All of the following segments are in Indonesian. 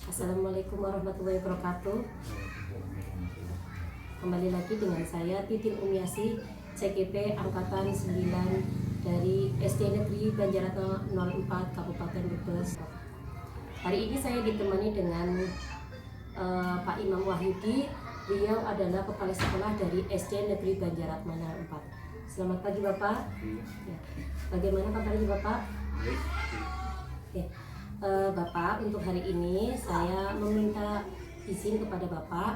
Assalamualaikum warahmatullahi wabarakatuh. Kembali lagi dengan saya Titin Umiasi, CGP Angkatan 9 dari SD Negeri Banjaratma 04 Kabupaten Brebes. Hari ini saya ditemani dengan Pak Imam Wahyudi. Beliau adalah kepala sekolah dari SD Negeri Banjaratma 04. Selamat pagi Bapak. Ya. Bagaimana kabarnya Bapak? Ya. Bapak, untuk hari ini saya meminta izin kepada Bapak,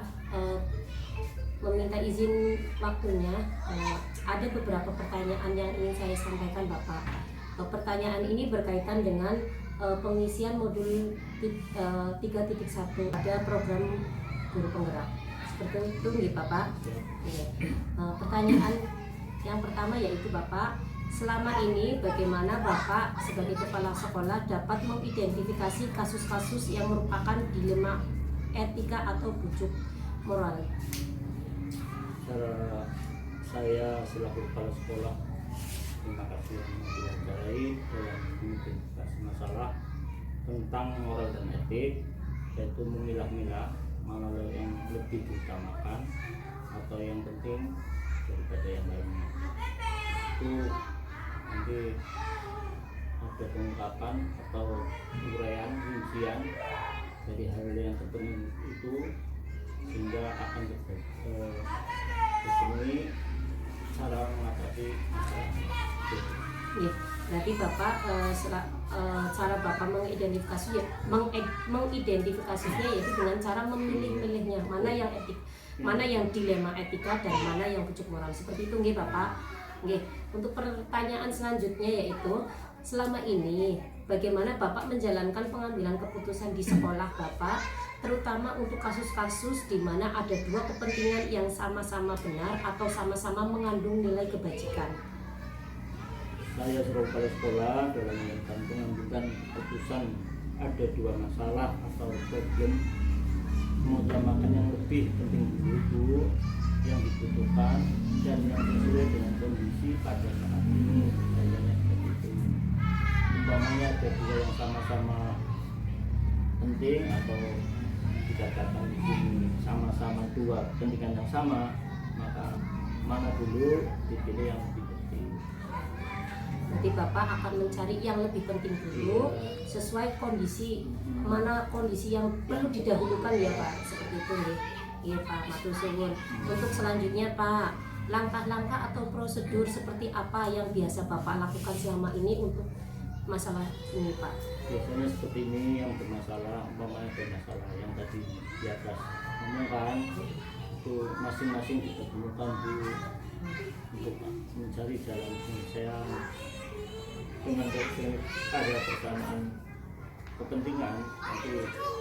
meminta izin waktunya. Ada beberapa pertanyaan yang ingin saya sampaikan Bapak. Pertanyaan ini berkaitan dengan pengisian modul 3.1 pada program guru penggerak. Seperti itu nih Bapak. Pertanyaan yang pertama yaitu Bapak, selama ini bagaimana Bapak sebagai kepala sekolah dapat mengidentifikasi kasus-kasus yang merupakan dilema etika atau bujuk moral? Cara saya selaku kepala sekolah, terima kasih yang diwawancarai dalam mengidentifikasi masalah tentang moral dan etik, yaitu memilah-milah mana yang lebih diutamakan atau yang penting daripada yang lainnya. Itu nanti ada pengungkapan atau uraian rincian dari hal yang terpenuhi itu, sehingga akan terpenuhi cara mengatasi masalah itu. Ya, berarti Bapak cara Bapak mengidentifikasinya yaitu dengan cara memilih-milihnya mana yang etik, mana yang dilema etika dan mana yang bujuk moral. Seperti itu nggih Bapak. Nggih. Untuk pertanyaan selanjutnya yaitu, selama ini bagaimana Bapak menjalankan pengambilan keputusan di sekolah Bapak, terutama untuk kasus-kasus di mana ada dua kepentingan yang sama-sama benar atau sama-sama mengandung nilai kebajikan? Saya sebagai kepala sekolah dalam menentukan pengambilan keputusan ada dua masalah atau problem, mengutamakan yang lebih penting dulu yang dibutuhkan dan yang sesuai dengan kondisi pada saat ini. Contohnya seperti itu. Umpamanya ada dua yang sama-sama penting atau dikatakan di sini sama-sama dua kepentingan yang sama, maka mana dulu dipilih yang lebih penting. Berarti Bapak akan mencari yang lebih penting dulu sesuai kondisi, mana kondisi yang perlu didahulukan ya Pak, seperti itu nih. Iya Pak, matur suwun. Untuk selanjutnya Pak, langkah-langkah atau prosedur seperti apa yang biasa Bapak lakukan selama ini untuk masalah ini Pak? Biasanya seperti ini yang bermasalah, umpamanya bermasalah yang tadi di atas kan itu masing-masing kita temukan dulu untuk mencari jalan penyelesaian dengan ada persamaan kepentingan. Nanti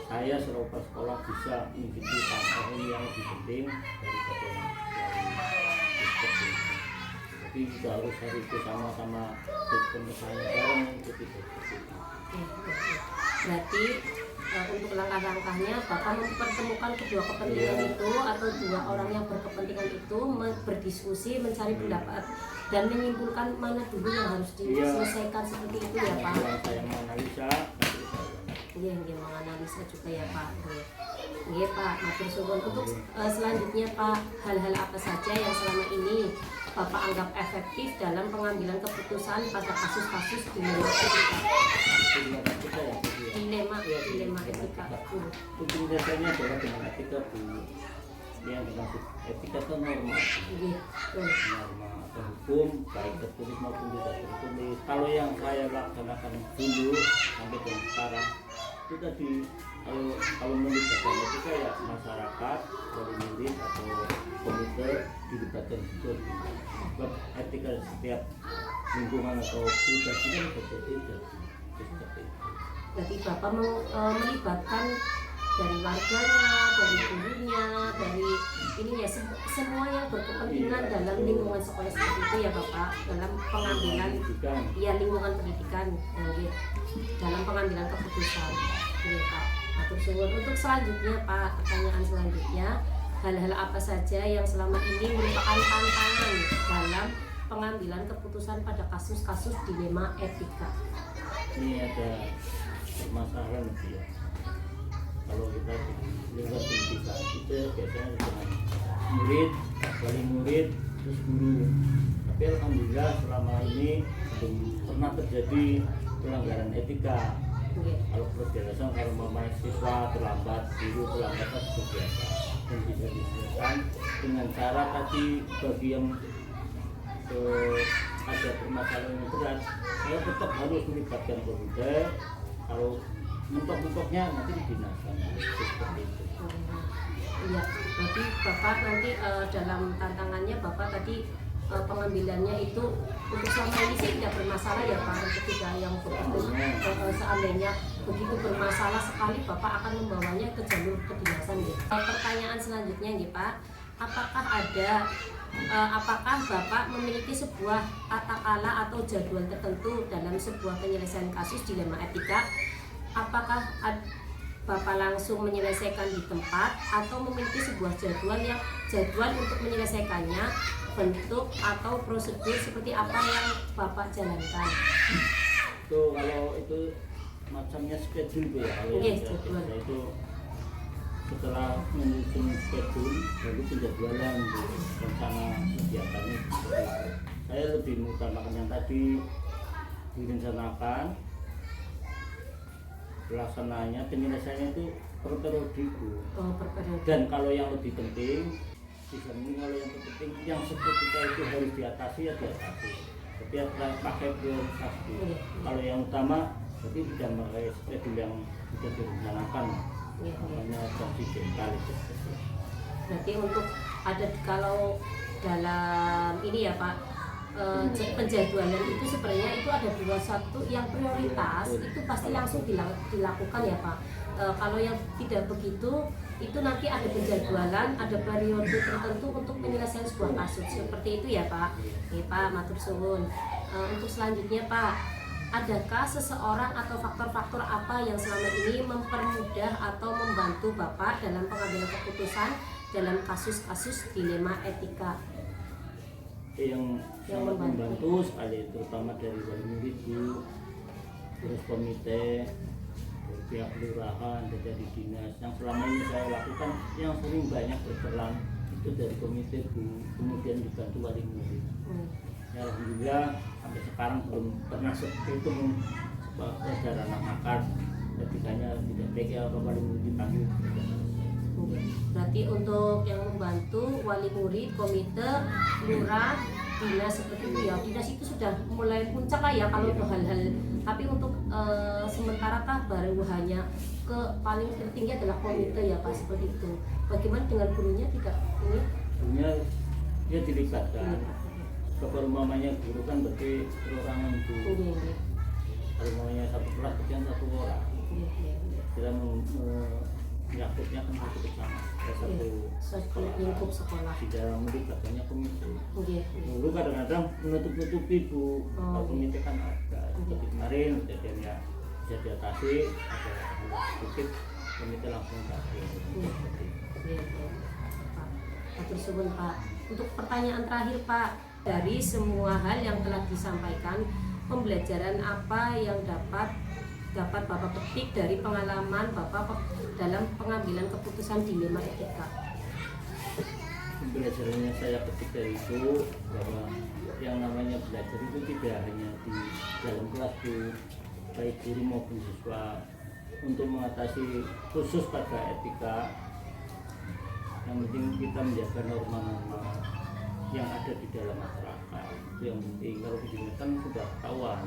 saya selaku sekolah bisa mengidentifikasi ini yang lebih penting daripada yang seperti itu. Jadi kita harus itu sama-sama bersama bareng untuk itu. Berarti untuk langkah-langkahnya Bapak mempertemukan kedua kepentingan itu atau dua orang yang berkepentingan itu berdiskusi, mencari pendapat dan menyimpulkan mana dulu yang harus diselesaikan, seperti itu ya Pak. Saya menganalisa. Iya, menganalisa juga ya Pak. Iya Pak, matur suwun. Untuk selanjutnya Pak, hal-hal apa saja yang selama ini Bapak anggap efektif dalam pengambilan keputusan pada kasus-kasus dilema etika? Dilema etika. Itu biasanya adalah dengan etika dulu. Yang dimaksud etika itu norma. Norma atau hukum, baik tertulis maupun tidak tertulis. Kalau yang saya laksanakan dulu sampai dengan sekarang, itu tadi kalau melibatkan etika ya masyarakat, pemilih atau komite dilibatkan juga. Sebab etika setiap lingkungan atau pribadi kan berbeda. Berarti Bapak melibatkan dari warganya, dari gurunya, dari ininya semua yang berkepentingan dalam lingkungan sekolah seperti itu ya Bapak, dalam pengambilan lingkungan pendidikan dalam pengambilan keputusan. Ini Pak, matur suwun. Untuk selanjutnya Pak, pertanyaan selanjutnya, hal-hal apa saja yang selama ini merupakan tantangan dalam pengambilan keputusan pada kasus-kasus dilema etika? Ini ada permasalahan ya. kalau kita di lingkungan pendidikan itu biasanya dengan murid, wali murid, terus guru. Tapi alhamdulillah selama ini belum pernah terjadi pelanggaran etika. Kalau berdasarkan kalau mahasiswa terlambat, guru terlambat itu biasa dan bisa diselesaikan dengan cara tadi bagi yang ada permasalahan yang berat, saya tetap harus melibatkan komite. Kalau mentok-mentoknya nanti didinakan seperti itu. Iya, berarti Bapak nanti dalam tantangannya Bapak tadi pengambilannya itu untuk selama ini sih tidak bermasalah ya Pak, ketika yang begitu seandainya begitu bermasalah sekali Bapak akan membawanya ke jalur kedinasan gitu. Pertanyaan selanjutnya nih Pak, apakah Bapak memiliki sebuah tata ala atau jadwal tertentu dalam sebuah penyelesaian kasus dilema etika? Apakah Bapak langsung menyelesaikan di tempat atau memiliki sebuah jadwal untuk menyelesaikannya, bentuk atau prosedur seperti apa yang Bapak jalankan? Itu kalau itu macamnya schedule ya, kalau yang saya itu setelah menyusun schedule lalu penjadwalan rencana kegiatannya. Saya lebih mengutamakan yang tadi direncanakan, pelaksananya, penyelesaiannya itu per periode. Dan kalau yang lebih penting, kalau yang terpenting yang seketika itu harus diatasi ya diatasi. Tapi pakai priorisasi. Kalau yang utama berarti tidak pakai schedule yang sudah direncanakan. Namanya konsidental itu. Berarti untuk ada kalau dalam ini ya Pak, penjadwalan itu sebenarnya itu ada satu yang prioritas itu pasti langsung dilakukan ya Pak. Kalau yang tidak begitu itu nanti ada penjadwalan, ada periode tertentu untuk penyelesaian sebuah kasus seperti itu ya Pak. Oke Pak, matur suwun. Untuk selanjutnya Pak, adakah seseorang atau faktor-faktor apa yang selama ini mempermudah atau membantu Bapak dalam pengambilan keputusan dalam kasus-kasus dilema etika? Yang membantu sekali, terutama dari wali murid, terus komite, dari pihak kelurahan, dari dinas. Yang selama ini saya lakukan, yang sering banyak berperan itu dari komite kemudian dibantu wali murid. Ya, alhamdulillah sampai sekarang belum pernah seperti itu saudara anak makar ketikanya tidak baik ya wali murid dipanggil. Berarti untuk yang membantu wali murid, komite, lurah, dinas seperti itu ya. Dinas itu sudah mulai puncak lah ya kalau untuk hal-hal. Tapi untuk sementara kah baru hanya ke paling tertinggi adalah komite ya Pak seperti itu. Bagaimana dengan gurunya tidak ini? Gurunya dia dilibatkan. Kalau umpamanya guru kan berarti perorangan itu. Kalau umpamanya satu kelas berarti satu orang. Kita menyangkutnya kan satu bersama. Satu lingkup sekolah. Di dalam murid banyak komite. Dulu kadang-kadang menutup-nutupi Bu. Kalau komite kan ada. Seperti kemarin kejadiannya bisa diatasi, ada sedikit komite langsung kasih. Terus Pak, untuk pertanyaan terakhir Pak, dari semua hal yang telah disampaikan, pembelajaran apa yang dapat Bapak petik dari pengalaman Bapak dalam pengambilan keputusan dilema etika? Pembelajarannya saya petik dari itu bahwa yang namanya belajar itu tidak hanya di dalam kelas itu, baik guru maupun siswa, untuk mengatasi khusus pada etika. Yang penting kita menjaga norma-norma yang ada di dalam masyarakat. Itu yang penting. Kalau kan sudah ketahuan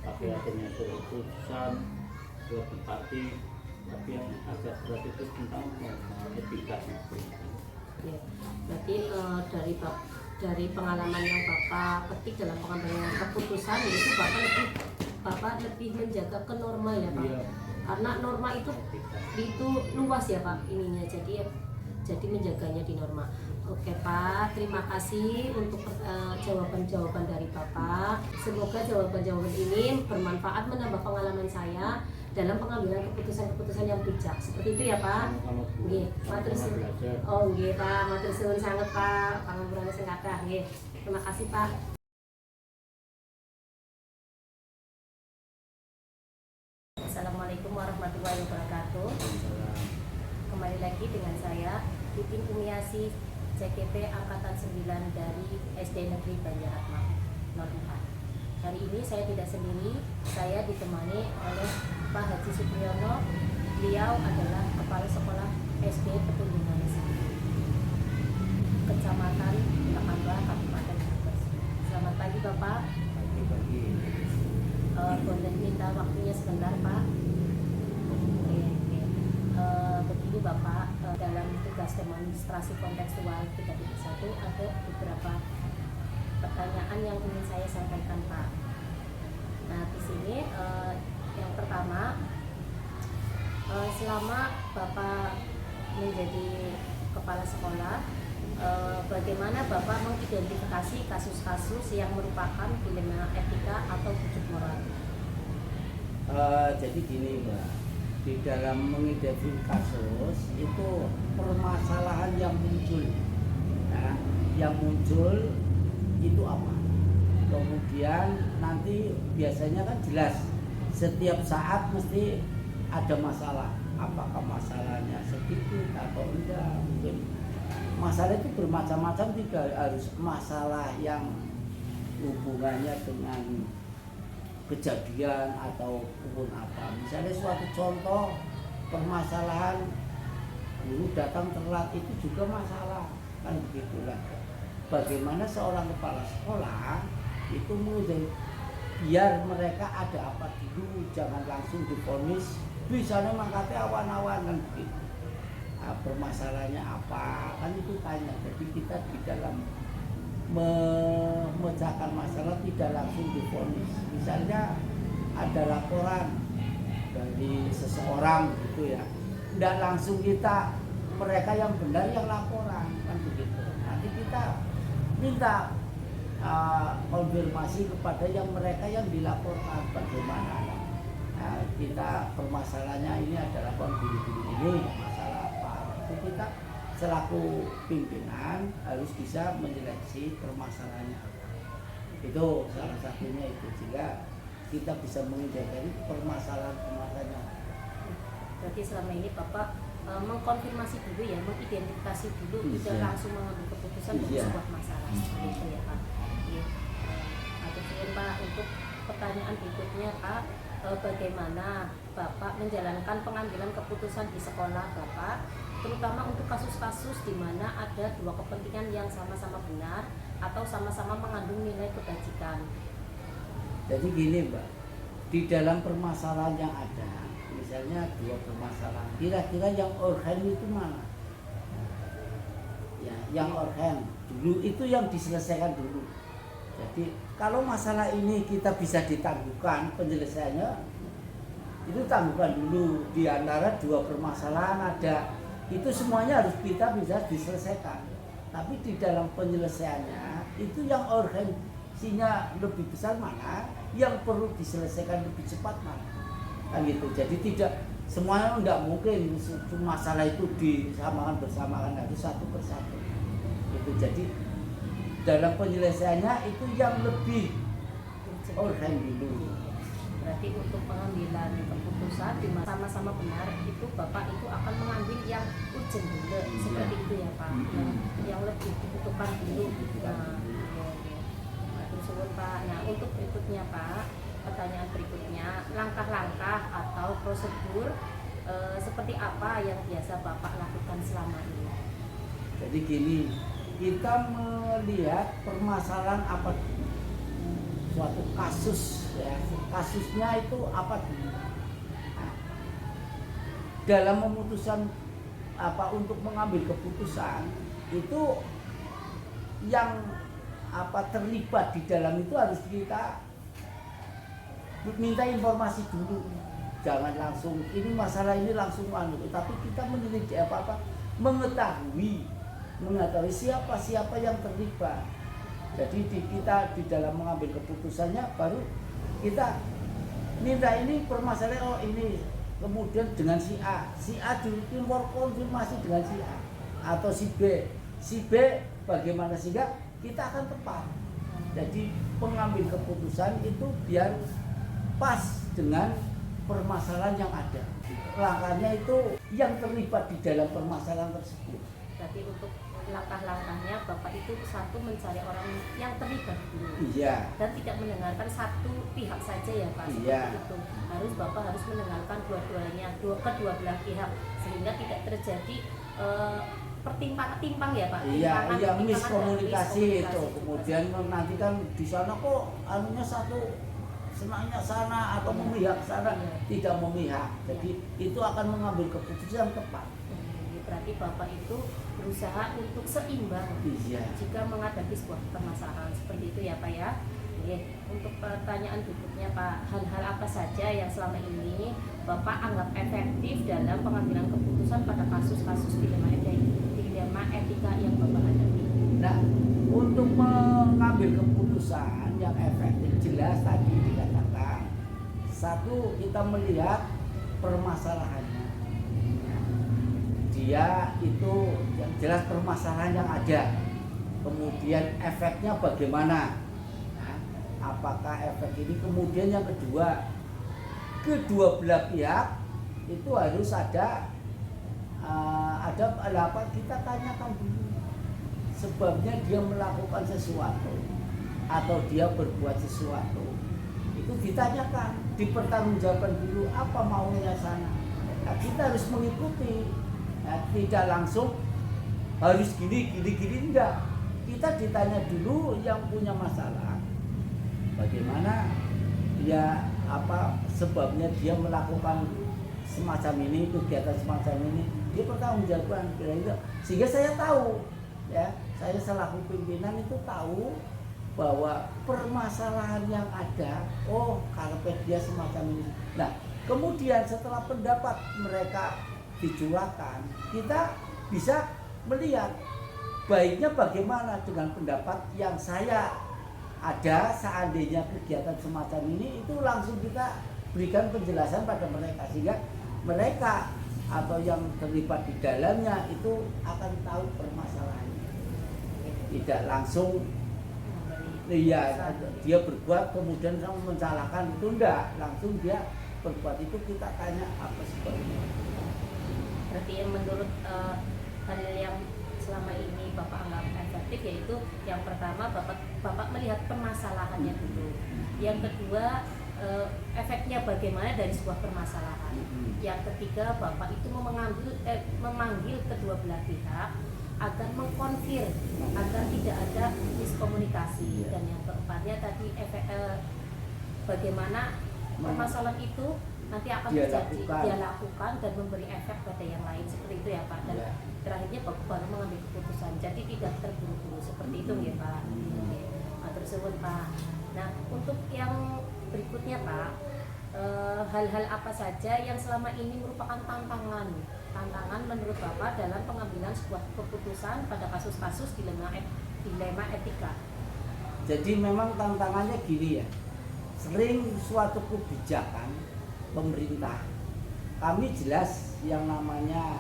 pakai adanya surat keputusan, surat bupati, tapi yang agak berat itu tentang etika itu. Ya, berarti dari pengalaman yang Bapak petik dalam pengambilan keputusan itu Bapak lebih menjaga ke norma ya Pak. Iya. Karena norma itu luas ya Pak ininya, jadi menjaganya di norma. Oke Pak, terima kasih untuk jawaban-jawaban dari Bapak. Semoga jawaban-jawaban ini bermanfaat, menambah pengalaman saya dalam pengambilan keputusan-keputusan yang bijak. Seperti itu ya Pak. Nggih, matur suwun. Oh nggih Pak, matur suwun sanget Pak. Pangapunten sing kathah nggih. Terima kasih Pak. Assalamualaikum warahmatullahi wabarakatuh. kembali lagi dengan saya Titin Umiasi CKP Angkatan 9 dari SD Negeri Banjaratma 04. Hari ini saya tidak sendiri, saya ditemani oleh Pak Haji Supriyono. Beliau adalah Kepala Sekolah SD Petundungan Kecamatan Lakamba, Kabupaten Brebes. Selamat pagi Bapak. Pagi. Boleh minta waktunya sebentar Pak. Begini Bapak, dalam tugas demonstrasi kontekstual 3.1 ada beberapa pertanyaan yang ingin saya sampaikan Pak. Nah di sini yang pertama, selama Bapak menjadi kepala sekolah, bagaimana Bapak mengidentifikasi kasus-kasus yang merupakan dilema etika atau bujuk moral? Jadi gini Mbak, di dalam mengidentifikasi kasus itu permasalahan yang muncul, nah, yang muncul itu apa? Kemudian nanti biasanya kan jelas setiap saat mesti ada masalah. Apakah masalahnya sedikit atau enggak? Mungkin masalah itu bermacam-macam, tidak harus masalah yang hubungannya dengan kejadian ataupun apa. Misalnya suatu contoh permasalahan guru datang telat itu juga masalah, kan begitulah. Bagaimana seorang kepala sekolah itu menjadi biar mereka ada apa dulu, jangan langsung divonis bisanya mangkatnya awan-awan kan begitu. Nah, permasalahannya apa kan itu tanya. Jadi kita di dalam memecahkan masalah tidak langsung divonis. Misalnya ada laporan dari seseorang gitu ya, tidak langsung kita mereka yang benar yang laporan kan begitu. Nanti kita minta konfirmasi kepada yang mereka yang dilaporkan bagaimana. Nah, kita permasalahannya ini adalah guru-guru ini masalah apa? Itu kita selaku pimpinan harus bisa menyeleksi permasalahannya apa. Itu salah satunya itu, sehingga kita bisa mengidentifikasi permasalahan-permasalahannya. Berarti selama ini Bapak mengkonfirmasi dulu ya, mengidentifikasi dulu, tidak langsung mengambil keputusan untuk sebuah masalah. Seperti itu ya Pak. Ya. Terus Pak, untuk pertanyaan berikutnya Pak, bagaimana Bapak menjalankan pengambilan keputusan di sekolah Bapak, terutama untuk kasus-kasus di mana ada dua kepentingan yang sama-sama benar atau sama-sama mengandung nilai kebajikan. Jadi gini Mbak, di dalam permasalahan yang ada, misalnya dua permasalahan, kira-kira yang urgen itu mana? Ya, yang urgen dulu itu yang diselesaikan dulu. Jadi kalau masalah ini kita bisa ditangguhkan penyelesaiannya, itu tangguhkan dulu. Di antara dua permasalahan ada, itu semuanya harus kita bisa diselesaikan. Tapi di dalam penyelesaiannya itu yang urgensinya lebih besar mana, yang perlu diselesaikan lebih cepat mana, kan gitu. Jadi tidak semuanya tidak mungkin masalah itu disamakan bersamaan, harus satu persatu. Itu jadi dalam penyelesaiannya itu yang lebih urgen dulu. Berarti untuk pengambilan keputusan di sama-sama benar itu Bapak itu akan mengambil yang urgent dulu, seperti itu ya Pak, yang lebih dibutuhkan dulu. Terus Pak, nah untuk berikutnya Pak, pertanyaan berikutnya, langkah-langkah atau prosedur seperti apa yang biasa Bapak lakukan selama ini? Jadi gini, kita melihat permasalahan apa dulu, suatu kasus ya, kasusnya itu apa dulu. Nah, dalam memutuskan apa untuk mengambil keputusan itu yang apa terlibat di dalam itu harus kita minta informasi dulu. Jangan langsung ini masalah ini langsung tapi kita menyelidiki apa mengetahui siapa yang terlibat. Jadi kita di dalam mengambil keputusannya baru kita minta ini permasalahan ini, kemudian dengan si A konfirmasi dengan si A atau si B bagaimana sehingga kita akan tepat. Jadi pengambil keputusan itu biar pas dengan permasalahan yang ada. langkah-langkahnya itu yang terlibat di dalam permasalahan tersebut. Berarti untuk langkah-langkahnya Bapak itu satu mencari orang yang terlibat dulu. Iya. Dan tidak mendengarkan satu pihak saja ya Pak. Iya. Seperti itu. Bapak harus mendengarkan dua-duanya, kedua belah pihak sehingga tidak terjadi pertimpang ya Pak. Iya, miskomunikasi itu. itu. Kemudian nanti kan di sana kok anunya satu senangnya sana atau memihak sana, tidak memihak. Jadi itu akan mengambil keputusan yang tepat. Berarti Bapak itu berusaha untuk seimbang jika menghadapi sebuah permasalahan seperti itu ya Pak ya. Oke, untuk pertanyaan berikutnya Pak, hal-hal apa saja yang selama ini Bapak anggap efektif dalam pengambilan keputusan pada kasus-kasus dilema etika yang Bapak hadapi? Nah, untuk mengambil keputusan yang efektif jelas tadi dikatakan, satu kita melihat permasalahannya. Dia itu yang jelas permasalahan yang ada, kemudian efeknya bagaimana. Nah, apakah efek ini, kemudian yang kedua belah pihak itu harus ada apa, kita tanyakan dulu sebabnya dia melakukan sesuatu atau dia berbuat sesuatu, itu ditanyakan, dipertanggungjawabkan dulu apa maunya sana. Nah, kita harus mengikuti. Nah, tidak langsung harus gini enggak. Kita ditanya dulu yang punya masalah, bagaimana dia, apa sebabnya dia melakukan semacam ini, kegiatan semacam ini, dia pertanggungjawabkan sehingga saya tahu ya, saya selaku pimpinan itu tahu bahwa permasalahan yang ada, oh karpet dia semacam ini. Nah, kemudian setelah pendapat mereka dicurahkan, kita bisa melihat baiknya bagaimana dengan pendapat yang saya ada. Seandainya kegiatan semacam ini, itu langsung kita berikan penjelasan pada mereka sehingga mereka atau yang terlibat di dalamnya itu akan tahu permasalahannya. Tidak langsung dia berbuat kemudian mencalahkan, itu enggak, langsung dia berbuat itu kita tanya apa sebabnya. Berarti yang menurut hal yang selama ini Bapak anggap efektif yaitu yang pertama Bapak melihat permasalahannya dulu. Yang kedua efeknya bagaimana dari sebuah permasalahan. Yang ketiga Bapak itu memanggil kedua belah pihak agar mengkonfir agar tidak ada miskomunikasi. Dan yang keempatnya tadi bagaimana permasalahan itu nanti akan dia lakukan dan memberi efek pada yang lain, seperti itu ya Pak. Dan terakhirnya Bapak baru mengambil keputusan, jadi tidak terburu-buru seperti itu ya Pak. Tersebut Pak. Nah, untuk yang berikutnya Pak, hal-hal apa saja yang selama ini merupakan tantangan menurut Bapak dalam pengambilan sebuah keputusan pada kasus-kasus dilema etika? Jadi memang tantangannya gini ya, sering suatu kebijakan pemerintah, kami jelas yang namanya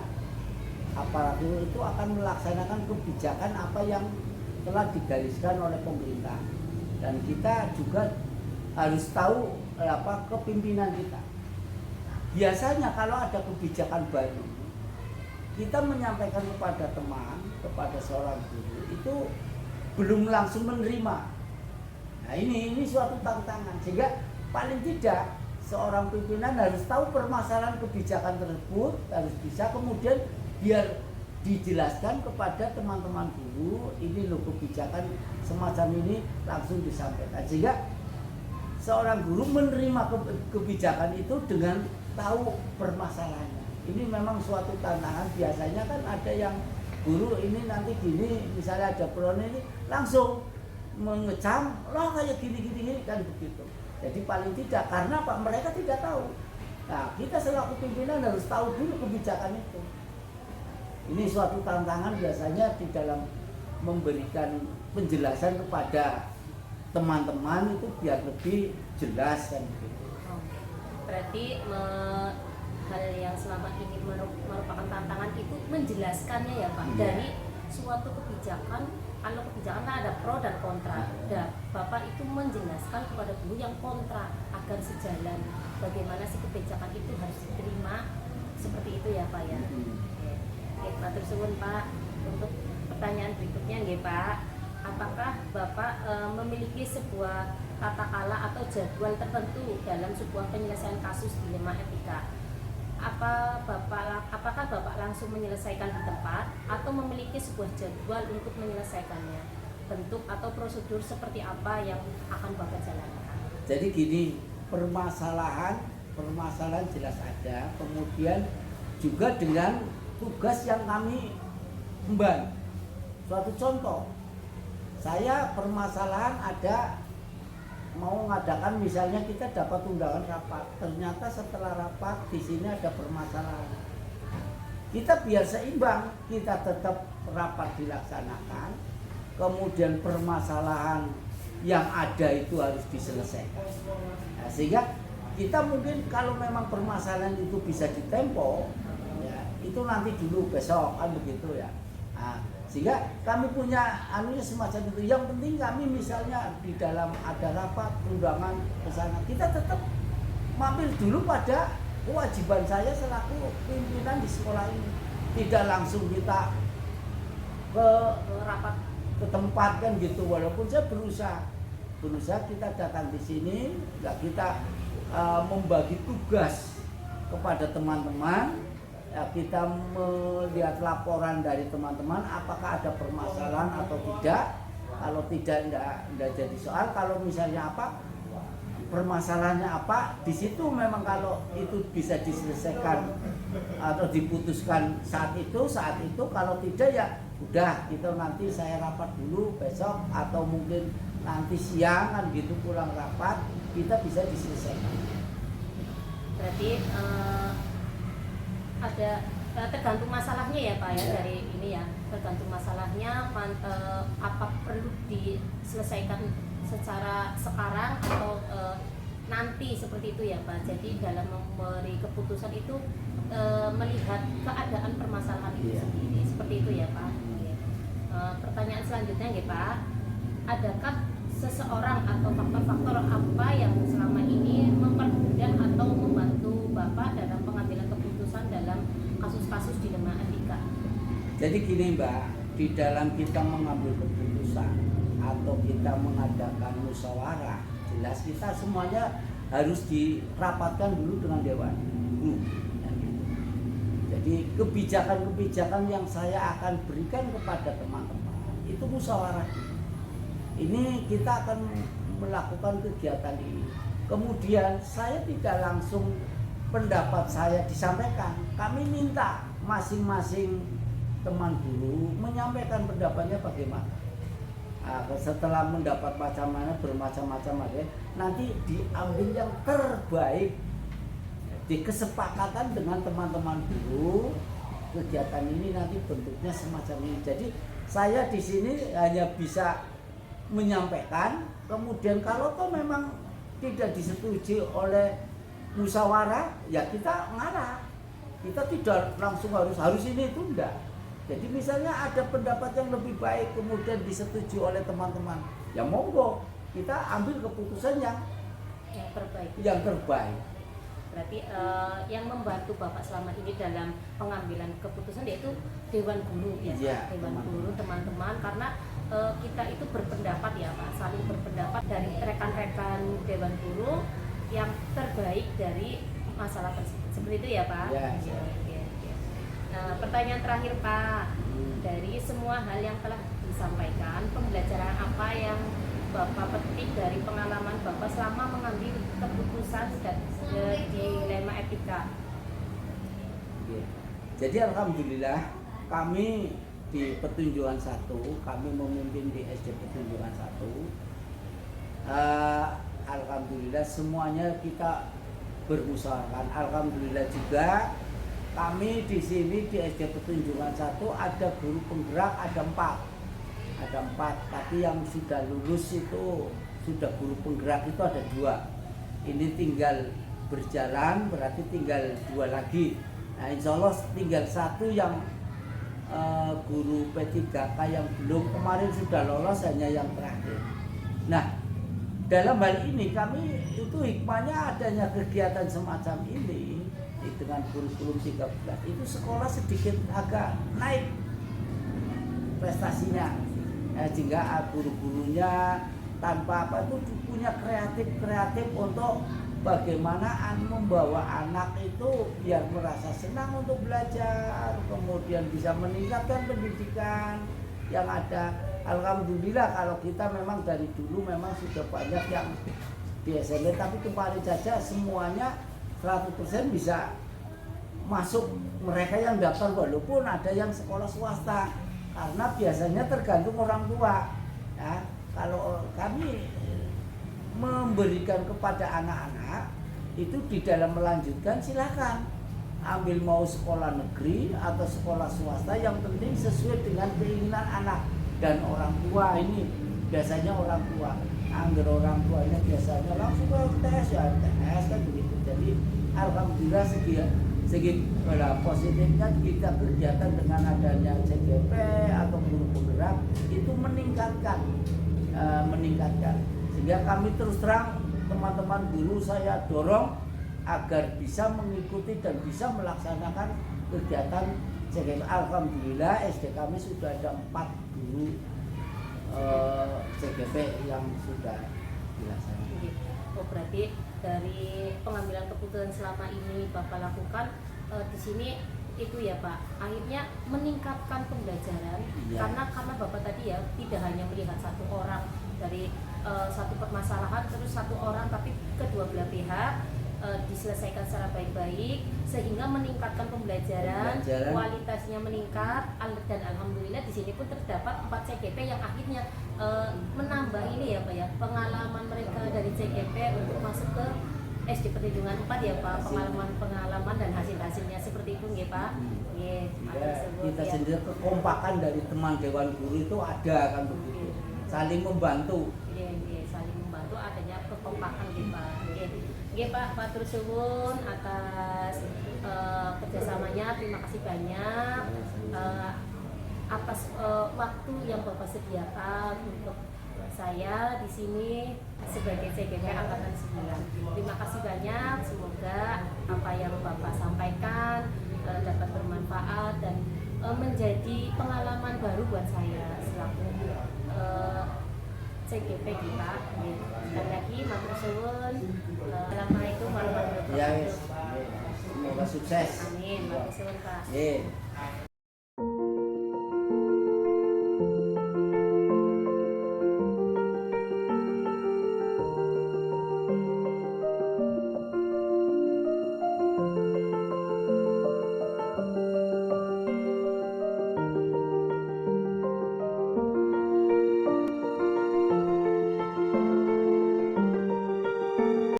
aparatur itu akan melaksanakan kebijakan apa yang telah digariskan oleh pemerintah, dan kita juga harus tahu apa kepimpinan kita. Biasanya kalau ada kebijakan baru, kita menyampaikan kepada teman, kepada seorang guru itu belum langsung menerima. Nah ini suatu tantangan, sehingga paling tidak seorang pimpinan harus tahu permasalahan kebijakan tersebut, harus bisa kemudian biar dijelaskan kepada teman-teman guru, ini loh kebijakan semacam ini, langsung disampaikan sehingga seorang guru menerima kebijakan itu dengan tahu permasalahannya. Ini memang suatu tantangan. Biasanya kan ada yang guru ini nanti gini, misalnya ada peron ini langsung mengecam, loh kayak gini kan begitu. Jadi paling tidak, karena Pak mereka tidak tahu. Nah kita selaku pimpinan harus tahu dulu kebijakan itu. Ini suatu tantangan biasanya di dalam memberikan penjelasan kepada teman-teman itu biar lebih jelas kan begitu. Berarti hal yang selama ini merupakan tantangan itu menjelaskannya ya Pak, dari suatu kebijakan. Kalau kebijakan ada pro dan kontra, dan Bapak itu menjelaskan kepada guru yang kontra agar sejalan bagaimana sih kebijakan itu harus diterima itu ya Pak ya. Oke, matur suwun Pak. Untuk pertanyaan berikutnya nggih Pak, apakah Bapak memiliki sebuah tata kala atau jadwal tertentu dalam sebuah penyelesaian kasus dilema etika? Apakah Bapak langsung menyelesaikan di tempat atau memiliki sebuah jadwal untuk menyelesaikannya? Bentuk atau prosedur seperti apa yang akan Bapak jalankan? Jadi gini, permasalahan jelas ada, kemudian juga dengan tugas yang kami emban. Suatu contoh, saya permasalahan ada mau mengadakan, misalnya kita dapat undangan rapat, ternyata setelah rapat di sini ada permasalahan. Kita biar seimbang, kita tetap rapat dilaksanakan, kemudian permasalahan yang ada itu harus diselesaikan. Nah, sehingga kita mungkin kalau memang permasalahan itu bisa ditempo, ya, itu nanti dulu besok kan begitu ya. Nah, sehingga kami punya anunya semacam itu. Yang penting kami misalnya di dalam ada rapat undangan ke sana, kita tetap mampir dulu pada kewajiban saya selaku pimpinan di sekolah ini. Tidak langsung kita ke Rapat ke tempat kan gitu, walaupun saya berusaha kita datang di sini, kita membagi tugas kepada teman-teman, ya, kita melihat laporan dari teman-teman apakah ada permasalahan atau tidak. Kalau tidak jadi soal. Kalau misalnya apa permasalahannya apa, di situ memang kalau itu bisa diselesaikan atau diputuskan saat itu. Kalau tidak ya udah, kita nanti saya rapat dulu besok atau mungkin nanti siang kan gitu pulang rapat, kita bisa diselesaikan. berarti ada tergantung masalahnya ya Pak ya, dari ini ya, tergantung masalahnya apa perlu diselesaikan secara sekarang atau nanti, seperti itu ya Pak. Jadi dalam memberi keputusan itu melihat keadaan permasalahan itu sendiri, seperti itu ya Pak. Pertanyaan selanjutnya ya Pak, adakah seseorang atau faktor-faktor apa yang selama ini mempermudah atau membantu Bapak dalam pengambilan keputusan dalam kasus-kasus dilema etika? Jadi gini Mbak, di dalam kita mengambil keputusan atau kita mengadakan musyawarah, jelas kita semuanya harus dirapatkan dulu dengan dewan guru. Jadi kebijakan-kebijakan yang saya akan berikan kepada teman-teman itu musyawarah. Ini kita akan melakukan kegiatan ini. Kemudian saya tidak langsung pendapat saya disampaikan. Kami minta masing-masing teman guru menyampaikan pendapatnya bagaimana. Setelah mendapat bermacam-macam ada, nanti diambil yang terbaik, dikesepakatan dengan teman-teman guru. Kegiatan ini nanti bentuknya semacam ini. Jadi saya di sini hanya bisa menyampaikan, kemudian kalau toh memang tidak disetujui oleh musyawarah, ya kita ngarah. Kita tidak langsung harus ini itu enggak. Jadi misalnya ada pendapat yang lebih baik kemudian disetujui oleh teman-teman, ya monggo kita ambil keputusan yang terbaik. Berarti yang membantu Bapak selama ini dalam pengambilan keputusan yaitu Dewan Guru ya, Dewan Guru, teman-teman, karena kita itu berpendapat ya Pak, saling berpendapat dari rekan-rekan Dewan Guru yang terbaik dari masalah tersebut, seperti itu ya Pak. Pertanyaan terakhir Pak, dari semua hal yang telah disampaikan, pembelajaran apa yang Bapak petik dari pengalaman Bapak selama mengambil keputusan di dilema etika? Jadi alhamdulillah kami di Petunjukan 1, kami memimpin di SD Petunjukan 1. Alhamdulillah semuanya kita bermusyawarah. Alhamdulillah juga kami di sini di SD Petunjukan 1 ada guru penggerak, ada 4, tapi yang sudah lulus itu sudah guru penggerak itu ada 2. Ini tinggal berjalan, berarti tinggal 2 lagi. Nah insya Allah tinggal 1 yang guru P3K yang belum, kemarin sudah lolos, hanya yang terakhir. Nah dalam hal ini kami itu hikmahnya adanya kegiatan semacam ini dengan kurikulum 13 itu sekolah sedikit agak naik prestasinya, sehingga guru-gurunya tanpa apa itu punya kreatif untuk bagaimana membawa anak itu biar merasa senang untuk belajar, kemudian bisa meningkatkan pendidikan yang ada. Alhamdulillah kalau kita memang dari dulu memang sudah banyak yang di SMP, tapi kemarin saja semuanya 100% bisa masuk mereka yang daftar, walaupun ada yang sekolah swasta, karena biasanya tergantung orang tua ya. Kalau kami memberikan kepada anak-anak itu di dalam melanjutkan silakan ambil mau sekolah negeri atau sekolah swasta, yang penting sesuai dengan keinginan anak dan orang tua. Ini biasanya orang tua, anggar orang tuanya biasanya langsung ke tes ya tes kan begitu. Jadi alhamdulillah segi positifnya kita kegiatan dengan adanya CGP atau guru penggerak itu meningkatkan sehingga kami terus terang teman-teman guru saya dorong agar bisa mengikuti dan bisa melaksanakan kegiatan CGP. Alhamdulillah SD kami sudah ada 4 guru CGP yang sudah dilaksanakan. Oh, berarti dari pengambilan keputusan selama ini Bapak lakukan di sini itu ya Pak, akhirnya meningkatkan pembelajaran ya. karena Bapak tadi ya tidak hanya melihat satu orang dari satu permasalahan terus satu orang, tapi kedua belah pihak diselesaikan secara baik-baik sehingga meningkatkan pembelajaran, kualitasnya meningkat, dan alhamdulillah di sini pun terdapat 4 CGP yang akhirnya menambah ini ya Pak ya, pengalaman mereka dari CGP untuk masuk ke SD Perlindungan 4 ya Pak, pengalaman dan hasil-hasilnya seperti itu nggih Pak. Nggih, kita sendiri kekompakan dari teman dewan guru itu ada kan begitu. Saling membantu. Nggih, saling membantu, adanya kekompakan nggih Pak. Nggih Pak, matur suwun atas kerjasamanya, terima kasih banyak atas waktu yang Bapak sediakan untuk saya di sini sebagai CGP Angkatan 9. Terima kasih banyak, semoga apa yang Bapak sampaikan dapat bermanfaat dan menjadi pengalaman baru buat saya selaku CGP kita. Sekali lagi matur suwun. Assalamualaikum warahmatullahi wabarakatuh. Semoga sukses. Amin, matur suwun Pak.